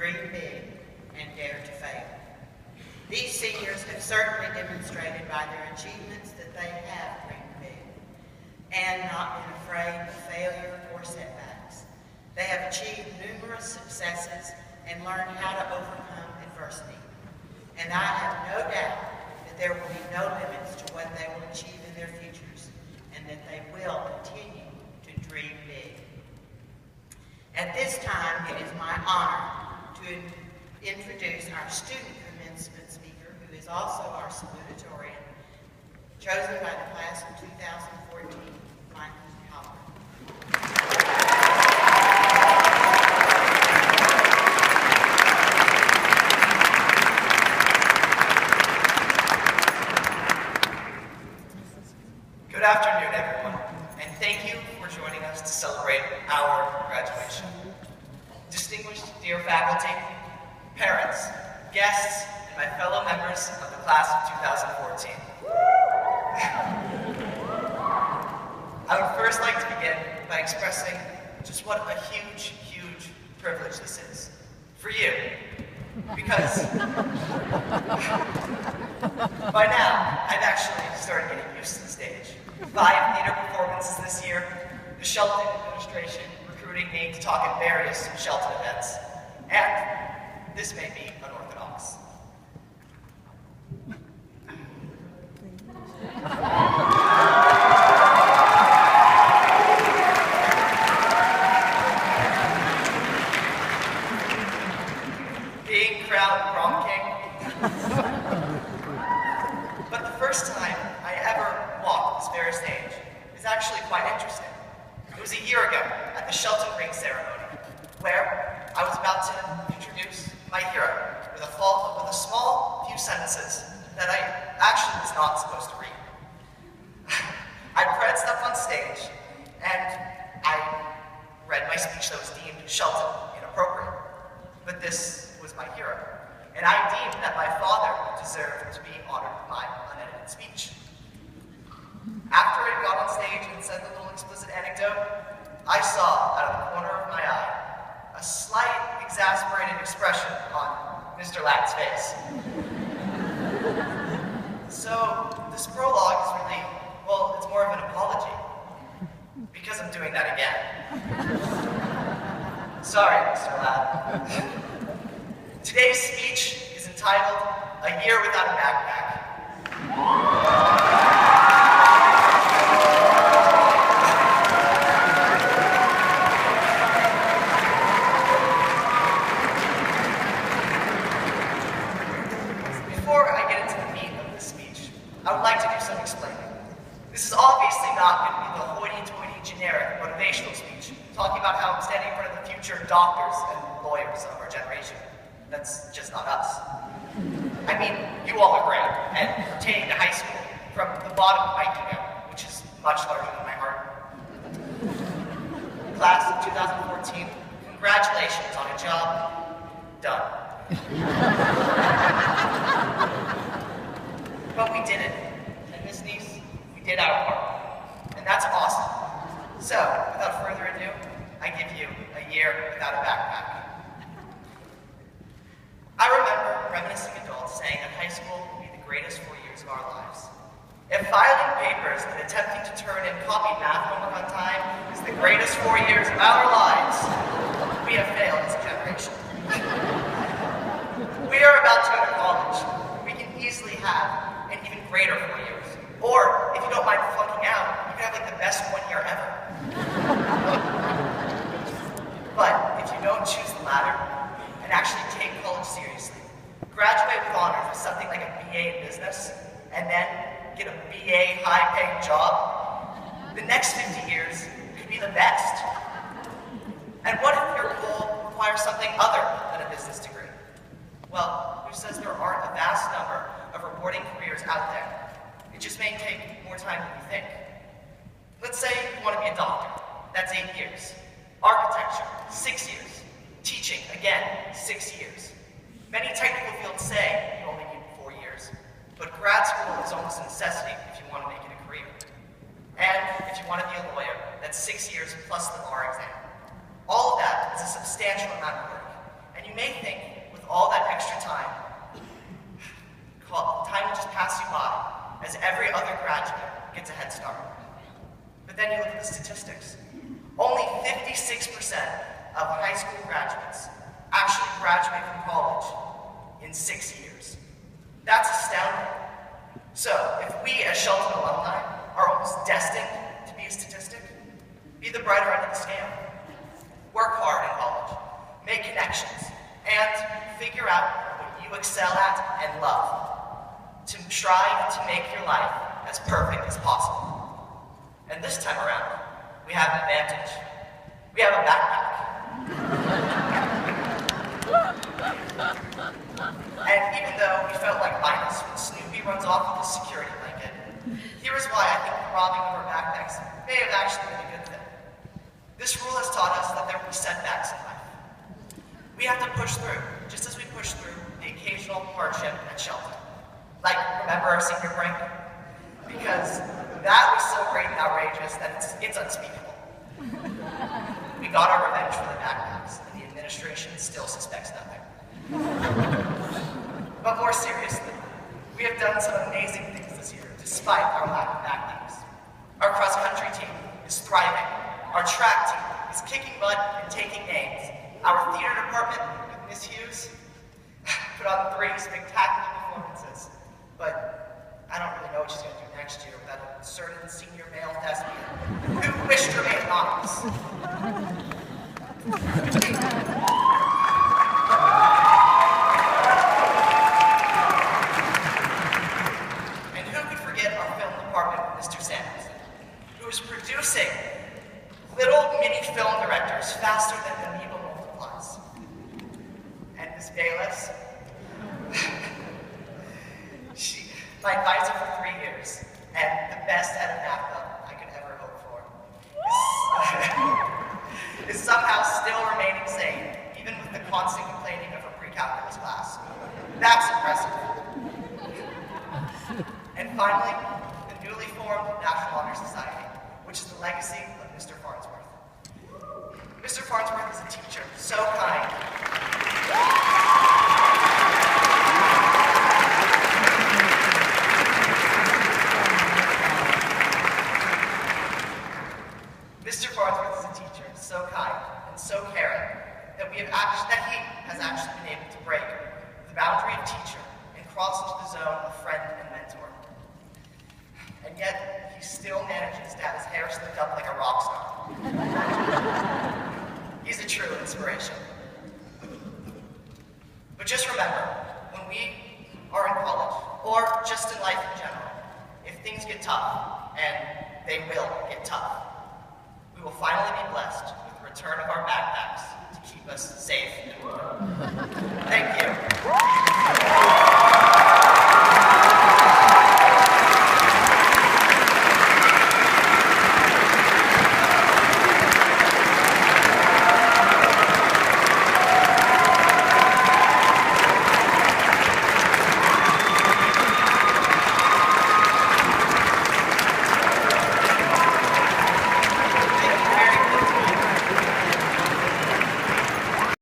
dream big and dare to fail. These seniors have certainly demonstrated by their achievements that they have dreamed big and not been afraid of failure or setbacks. They have achieved numerous successes and learned how to overcome adversity. And I have no doubt that there will be no limits to what they will achieve in their futures, and that they will continue to dream big. At this time, it is my honor to introduce our student commencement speaker, who is also our salutatorian, chosen by the class of 2014, Mikey Halperin. Good afternoon, everyone, and thank you for joining us to celebrate our graduation. Distinguished dear faculty, parents, guests, and my fellow members of the class of 2014. I would first like to begin by expressing just what a huge, huge privilege this is for you, because by now, I've actually started getting used to the stage. 5 theater performances this year, the Shelton administration recruiting me to talk at various Shelton events, and this may be unorthodox. Being crowned prom king. But the first time I ever walked this very stage is actually quite interesting. It was a year ago at the Shelton Ring ceremony, where I was about to introduce my hero with a small few sentences that I actually was not supposed to read. I pranced up on stage, and I read my speech that was deemed Shelton inappropriate. But this was my hero, and I deemed that my father deserved to be honored with my unedited speech. After I got on stage and said the little explicit anecdote, I saw out of the corner of my eye a slight exasperated expression on Mr. Latt's face. So this prologue is really, well, it's more of an apology, because I'm doing that again. Sorry, Mr. Latt. Today's speech is entitled, A Year Without a Backpack. Before I get into the meat of this speech, I would like to do some explaining. This is obviously not going to be the hoity-toity generic motivational speech, talking about how I'm standing in front of the future doctors and lawyers of our generation. That's just not us. I mean, you all are great at pertaining to high school from the bottom of my ego, which is much larger than my heart. Class of 2014, congratulations on a job done. But we did it, and Miss Neese, we did our part, and that's awesome. So, without further ado, I give you a year without a backpack. I remember reminiscing adults saying that high school would be the greatest 4 years of our lives. If filing papers and attempting to turn in copied math homework on time is the greatest 4 years of our lives, we have failed as a generation. We are about to go to college. We can easily have an even greater 4 years. Or, if you don't mind flunking out, you can have like the best 1 year ever. But if you don't choose the latter, and actually take college seriously, graduate with honors with something like a BA in business, and then get a BA high-paying job, the next 50 years could be the best. And what if your goal requires something other than a business degree? Well, who says there aren't a vast number of rewarding careers out there? It just may take more time than you think. Let's say you want to be a doctor. That's 8 years. Architecture, 6 years. Teaching, again, 6 years. Many technical fields say you only need 4 years, but grad school is almost a necessity if you want to make it a career. And if you want to be a lawyer, that's 6 years plus the bar exam. All of that is a substantial amount of work. And you may think as every other graduate gets a head start. But then you look at the statistics. Only 56% of high school graduates actually graduate from college in 6 years. That's astounding. So, if we as Shelton alumni are almost destined to be a statistic, be the brighter end of the scale. Work hard in college, make connections, and figure out what you excel at and love, to strive to make your life as perfect as possible. And this time around, we have an advantage. We have a backpack. And even though we felt like Linus when Snoopy runs off with his security blanket, here is why I think the robbing of our backpacks may have actually been a good thing. This rule has taught us that there will be setbacks in life. We have to push through, just as we push through the occasional hardship at Shelton. Like, remember our senior break? Because that was so great and outrageous that it's unspeakable. We got our revenge for the backpacks, and the administration still suspects nothing. But more seriously, we have done some amazing things this year, despite our lack of backpacks. Our cross-country team is thriving. Our track team is kicking butt and taking names. Our theater department with Miss Hughes put on 3 spectacular performances. But I don't really know what she's going to do next year without a certain senior male thespian who wished to remain anonymous. And who could forget our film department with Mr. Samuelson, who is producing little mini film directors faster than the needle multiplies. And Miss Bayless, my advisor for 3 years, and the best head of NAFTA I could ever hope for, is somehow still remaining sane, even with the constant complaining of her pre-calculus class. That's impressive. And finally, the newly formed National Honor Society, which is the legacy of Mr. Farnsworth. Mr. Farnsworth is a teacher, so kind. Mr. Farnsworth is a teacher, so kind and so caring that he has actually been able to break the boundary of teacher and cross into the zone of friend and mentor. And yet, he still manages to have his hair slicked up like a rock star. He's a true inspiration. But just remember, when we are in college, or just in life in general, if things get tough, and they will get tough, we will finally be blessed with the return of our backpacks to keep us safe